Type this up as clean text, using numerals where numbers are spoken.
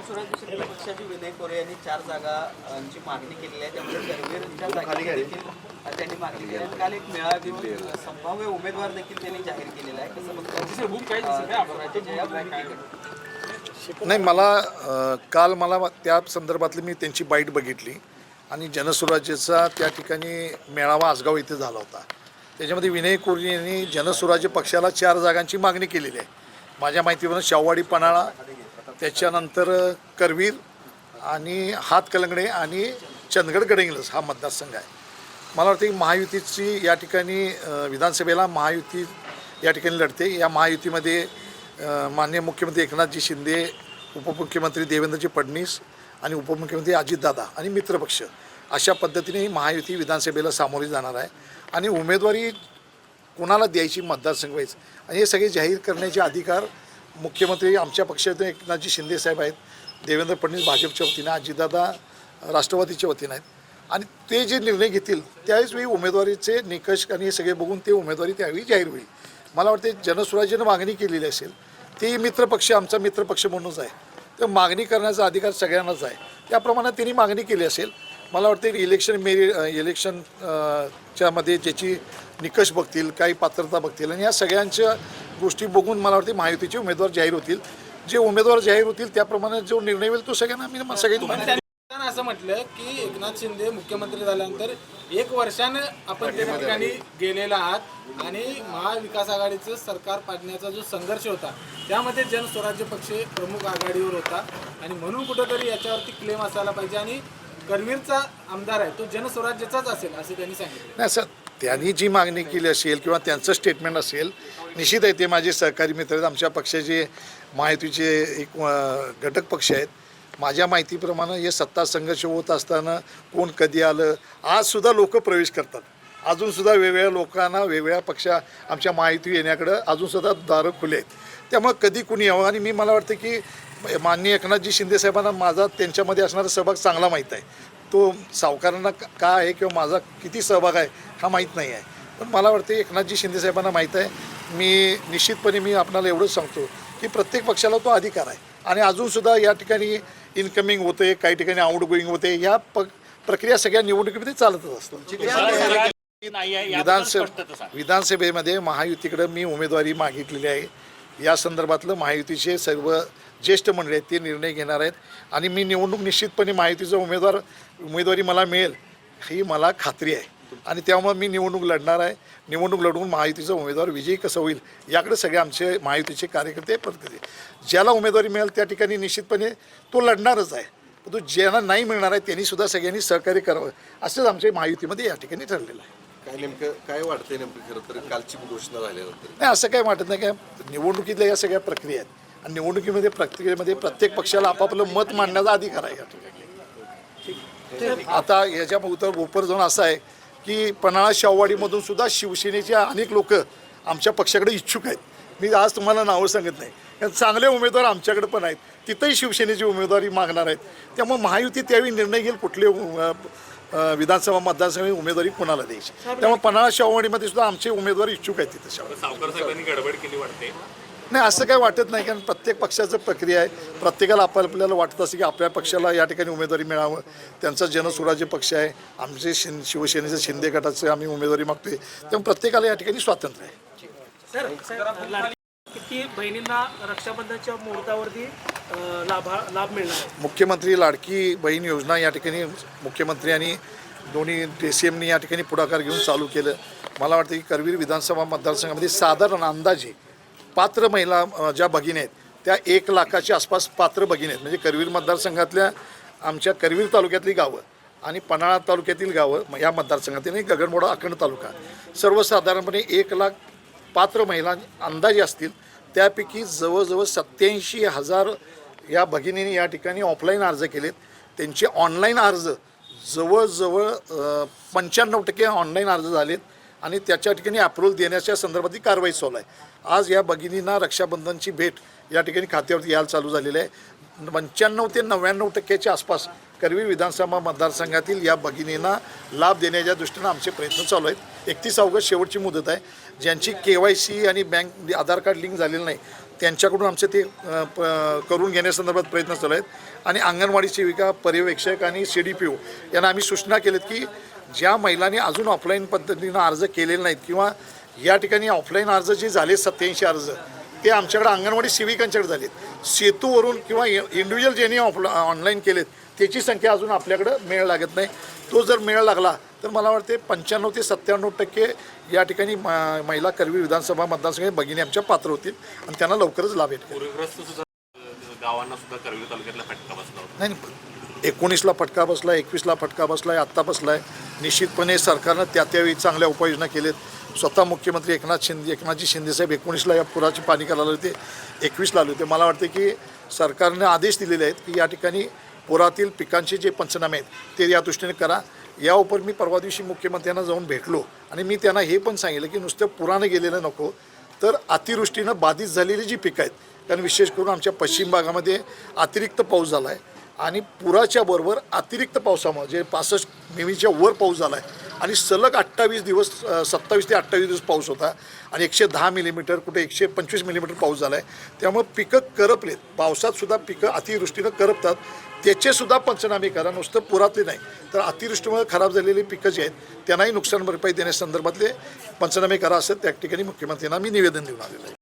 जनसुराज्य शक्ती पक्षाचे विनय कोरे यांनी 4 जागांची मागणी केलेली आहे. त्यामुळे करवीरच्या जागेची देखील त्यांनी मागणी केली आहे. काल एक मेळावा घेऊन संभाव्य उमेदवार देखील त्यांनी जाहीर केलेला आहे. कसं नाही, मला काल त्या संदर्भातली मी त्यांची बाईट बघितली आणि जनसुराज्याचा त्या ठिकाणी मेळावा आसगाव इथे झाला होता. त्याच्यामध्ये विनय कोरे यांनी जनसुराज्य पक्षाला 4 जागांची मागणी केलेली आहे. माझ्या माहितीवरून शाहूवाडी पन्हाळा, त्याच्यानंतर करवीर आणि हातकलंगडे आणि चंदगड गडहिंग्लज हा मतदारसंघ आहे. मला वाटतं की महायुतीची या ठिकाणी विधानसभेला महायुती या ठिकाणी लढते. या महायुतीमध्ये माननीय मुख्यमंत्री एकनाथजी शिंदे, उपमुख्यमंत्री देवेंद्रजी फडणवीस आणि उपमुख्यमंत्री अजितदादा आणि मित्रपक्ष अशा पद्धतीने ही महायुती विधानसभेला सामोरी जाणार आहे. आणि उमेदवारी कोणाला द्यायची मतदारसंघ वाईज आणि हे सगळे जाहीर करण्याचे अधिकार मुख्यमंत्री आमच्या पक्षातून एकनाथजी शिंदे साहेब आहेत, देवेंद्र फडणवीस भाजपच्या वतीनं, अजितदादा राष्ट्रवादीच्या वतीनं आहेत. आणि ते जे निर्णय घेतील त्यावेळेस वेळी उमेदवारीचे निकष आणि हे सगळे बघून ते उमेदवारी त्यावेळी जाहीर होईल. मला वाटते जनसुराज्यानं मागणी केलेली असेल, ते मित्रपक्ष आमचा मित्रपक्ष म्हणूनच आहे, तर मागणी करण्याचा अधिकार सगळ्यांनाच आहे. त्याप्रमाणे त्यांनी मागणी केली असेल. मला वाटते इलेक्शनच्या मध्ये ज्याची निकष बघतील, काही पात्रता बघतील आणि या सगळ्यांच्या गोष्टी बघून मला वाटते महायुतीचे उमेदवार जाहीर होतील. जे उमेदवार जाहीर होतील त्याप्रमाणे जो निर्णय होईल तो सगळ्यांना मी सगळ्यांनी असं म्हटलं की एकनाथ शिंदे मुख्यमंत्री झाल्यानंतर 1 वर्षानं आपण त्या ठिकाणी गेलेला आहात आणि महाविकास आघाडीचं सरकार पाडण्याचा जो संघर्ष होता त्यामध्ये जनस्वराज्य पक्ष प्रमुख आघाडीवर होता आणि म्हणून कुठंतरी याच्यावरती क्लेम असायला पाहिजे आणि करवीरचा आमदार आहे तो जनस्वराज्याचाच असेल असं त्यांनी सांगितलं. नाही सर, त्यांनी जी मागणी केली असेल किंवा त्यांचं स्टेटमेंट असेल, निश्चित आहे ते माझे सहकारी मित्र आहेत. आमच्या पक्षाचे महायुतीचे एक घटक पक्ष आहेत. माझ्या माहितीप्रमाणे हे सत्ता संघर्ष होत असताना कोण कधी आलं, आजसुद्धा लोक प्रवेश करतात. अजूनसुद्धा वेगवेगळ्या लोकांना वेगवेगळ्या पक्षा आमच्या माहिती येण्याकडं अजूनसुद्धा दारं खुले आहेत. त्यामुळे कधी कुणी यावं आणि मला वाटतं की माननीय एकनाथजी शिंदे साहेबांना माझा त्यांच्यामध्ये असणारा सहभाग चांगला माहीत आहे. तो सावकारांना का आहे किंवा माझा किती सहभाग आहे हा माहीत नाही आहे. पण मला वाटतं एकनाथजी शिंदे साहेबांना माहीत आहे. मी निश्चितपणे आपणाला एवढंच सांगतो की प्रत्येक पक्षाला तो अधिकार आहे आणि अजूनसुद्धा या ठिकाणी इनकमिंग होते, काही ठिकाणी आउट गोईंग होते. ह्या प्रक्रिया सगळ्या निवडणुकीमध्ये चालतच असतात. विधानसभेमध्ये महायुतीकडे मी उमेदवारी मागितलेली आहे. या संदर्भातलं महायुतीचे सर्व ज्येष्ठ मंडळी आहेत ते निर्णय घेणार आहेत आणि मी निवडणूक निश्चितपणे महायुतीचा उमेदवारी मला मिळेल ही मला खात्री आहे आणि त्यामुळे मी निवडणूक लढणार आहे. निवडणूक लढवून महायुतीचा उमेदवार विजयी कसं होईल याकडे सगळे आमचे महायुतीचे कार्यकर्ते परत ज्याला उमेदवारी मिळेल त्या ठिकाणी निश्चितपणे तो लढणारच आहे. तो ज्यांना नाही मिळणार आहे त्यांनीसुद्धा सगळ्यांनी सहकार्य करावं असंच आमच्या महायुतीमध्ये या ठिकाणी ठरलेलं आहे. काय नेमकं काय वाटतंय नेमकं खरं तर कालची घोषणा झाल्यानंतर? नाही, असं काय वाटत नाही. काय निवडणुकीतल्या या सगळ्या प्रक्रिया आहेत आणि निवडणुकीमध्ये प्रक्रियेमध्ये प्रत्येक पक्षाला आपापलं मत मांडण्याचा अधिकार आहे या ठिकाणी. आता याच्या उपर जाऊन असं आहे की पन्हाळा शाहूवाडीमधून सुद्धा शिवसेनेच्या अनेक लोक आमच्या पक्षाकडे इच्छुक आहेत. मी आज तुम्हाला नावं सांगत नाही, कारण चांगले उमेदवार आमच्याकडे पण आहेत. तिथंही शिवसेनेची उमेदवारी मागणार आहेत. त्यामुळे महायुती त्यावेळी निर्णय घेईल कुठले विधानसभा मतदारसंघ उमेदवारी कोणाला द्यायची. त्यामुळे पन्हाळा शाहूवाडीमध्ये सुद्धा आमचे उमेदवार इच्छुक आहेत तिथं. सावकार साहेबांनी गडबड केली वाटते. नाही, असं काही वाटत नाही, कारण प्रत्येक पक्षाचं प्रक्रिया आहे. प्रत्येकाला आपल्याला वाटत असं की आपल्या पक्षाला या ठिकाणी उमेदवारी मिळावं. त्यांचा जनसुराज्य पक्ष आहे, आमचे शिवसेनेचं शिंदे गटाचं आम्ही उमेदवारी मागतोय. त्यामुळे प्रत्येकाला या ठिकाणी स्वातंत्र्य आहे. किती बहिणींना रक्षाबंधनच्या मुहूर्तावरती लाभ मिळणार आहे? मुख्यमंत्री लाडकी बहीण योजना या ठिकाणी मुख्यमंत्री आणि दोन्ही DCMनी या ठिकाणी पुढाकार घेऊन चालू केलं. मला वाटतं की करवीर विधानसभा मतदारसंघामध्ये साधारण अंदाजे पात्र महिला ज्या भगिनी आहेत त्या 1 लाखाच्या आसपास पात्र भगिनी आहेत. म्हणजे करवीर मतदारसंघातल्या आमच्या करवीर तालुक्यातली गावं आणि पन्हाळा तालुक्यातील गावं या मतदारसंघातील आणि गगनबावडा अखंड तालुका सर्वसाधारणपणे 1 लाख पात्र महिला अंदाजे असतील. त्यापैकी जवळजवळ 87,000 या भगिनींनी या ठिकाणी ऑफलाईन अर्ज केलेत. त्यांचे ऑनलाईन अर्ज जवळजवळ 95% ऑनलाईन अर्ज झालेत आणि त्याच्या ठिकाणी अप्रूव्हल देण्याच्या संदर्भातली कारवाई चालू आहे. आज या भगिनींना रक्षाबंधनची भेट या ठिकाणी खात्यावरती यायला चालू झालेलं आहे. 95 ते 99% आसपास करवीर विधानसभा मतदारसंघातील या भगिनींना लाभ देण्याच्या दृष्टीनं आमचे प्रयत्न चालू आहेत. 31 ऑगस्ट शेवटची मुदत आहे. ज्यांची KYC आणि बँक आधार कार्ड लिंक झालेलं नाही त्यांच्याकडून आमचे ते करून घेण्यासंदर्भात प्रयत्न चालू आहेत आणि अंगणवाडी सेविका पर्यवेक्षक आणि CDPO यांना आम्ही सूचना केल्यात की ज्या महिलांनी अजून ऑफलाईन पद्धतीनं अर्ज केलेले नाहीत किंवा या ठिकाणी ऑफलाईन अर्ज जे झाले 87 अर्ज ते आमच्याकडे अंगणवाडी सेविकांच्याकडे झालेत. सेतूवरून किंवा इंडिव्हिज्युअल ज्यांनी ऑनलाईन केलेत त्याची संख्या अजून आपल्याकडं मेळ लागत नाही. तो जर मेळ लागला तर मला वाटते 95 ते 97% या ठिकाणी महिला करवीर विधानसभा मतदारसंघात भगिनी आमच्या पात्र होतील आणि त्यांना लवकरच लाभ भेटेल. पूरग्रस्त सुद्धा गावांना सुद्धा करवीर तालुक्यातला फटका बसला होता. नाही 19ला फटका बसला, 21ला फटका बसला आहे, आत्ता बसला आहे. निश्चितपणे सरकारनं त्यावेळी चांगल्या उपाययोजना केलेत. स्वतः मुख्यमंत्री एकनाथजी शिंदेसाहेब 19ला या पुराची पाणी करायला होते, 21ला आले होते. मला वाटते की सरकारने आदेश दिलेले आहेत की या ठिकाणी पुरातील पिकांचे जे पंचनामे आहेत ते या दृष्टीने करा. या उपर मी परवा दिवशी मुख्यमंत्र्यांना जाऊन भेटलो आणि मी त्यांना हे पण सांगितलं की नुसतं पुरानं गेलेलं नको तर अतिवृष्टीनं बाधित झालेली जी पिकं आहेत, कारण विशेष करून आमच्या पश्चिम भागामध्ये अतिरिक्त पाऊस झाला आहे आणि पुराच्या बरोबर अतिरिक्त पावसामुळे जे 65 मिमीच्या वर पाऊस झाला आहे आणि सलग 28 दिवस 27 ते 28 दिवस पाऊस होता आणि 110 मिलीमीटर कुठे 125 मिलीमीटर पाऊस झाला आहे. त्यामुळे पिकं करपलेत. पावसातसुद्धा पिकं अतिवृष्टीनं करपतात. त्याचेसुद्धा पंचनामे करा, नुसतं पुरातले नाही तर अतिवृष्टीमुळे खराब झालेली पिकं जी आहेत त्यांनाही नुकसान भरपाई देण्यासंदर्भातले पंचनामे करा असं त्या ठिकाणी मुख्यमंत्र्यांना मी निवेदन देऊन आलेलं आहे.